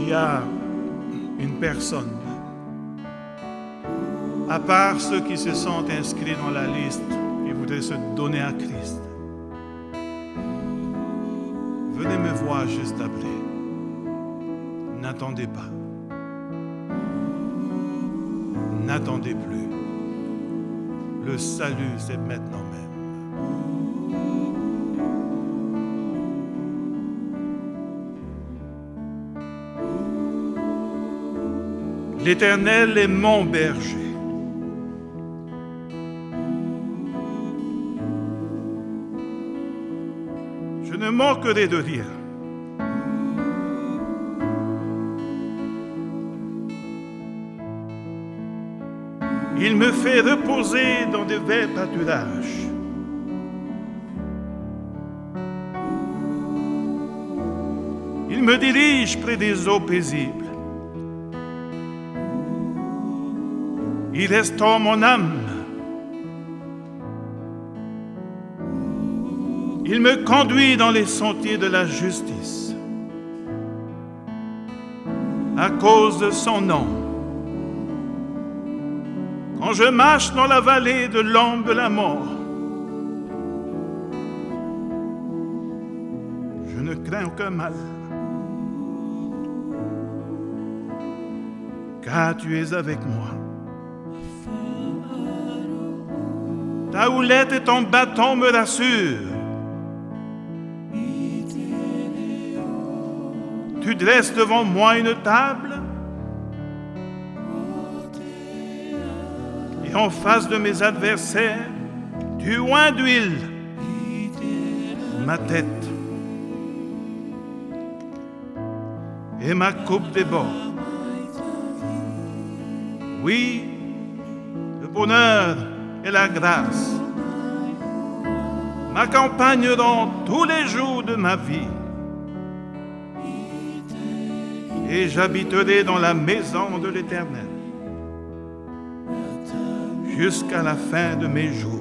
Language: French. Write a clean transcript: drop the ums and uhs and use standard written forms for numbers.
y a une personne, à part ceux qui se sont inscrits dans la liste et voudraient se donner à Christ, venez me voir juste après. N'attendez pas. N'attendez plus. Le salut, c'est maintenant même. L'Éternel est mon berger. Je ne manquerai de rien. Il me fait reposer dans de verts pâturages. Il me dirige près des eaux paisibles. Il restaure mon âme. Il me conduit dans les sentiers de la justice à cause de son nom. Quand je marche dans la vallée de l'ombre de la mort, je ne crains aucun mal, car tu es avec moi. Ta houlette et ton bâton me rassurent. Tu dresses devant moi une table et en face de mes adversaires, tu oins d'huile ma tête et ma coupe déborde. Oui, le bonheur et la grâce m'accompagneront tous les jours de ma vie. Et j'habiterai dans la maison de l'Éternel jusqu'à la fin de mes jours.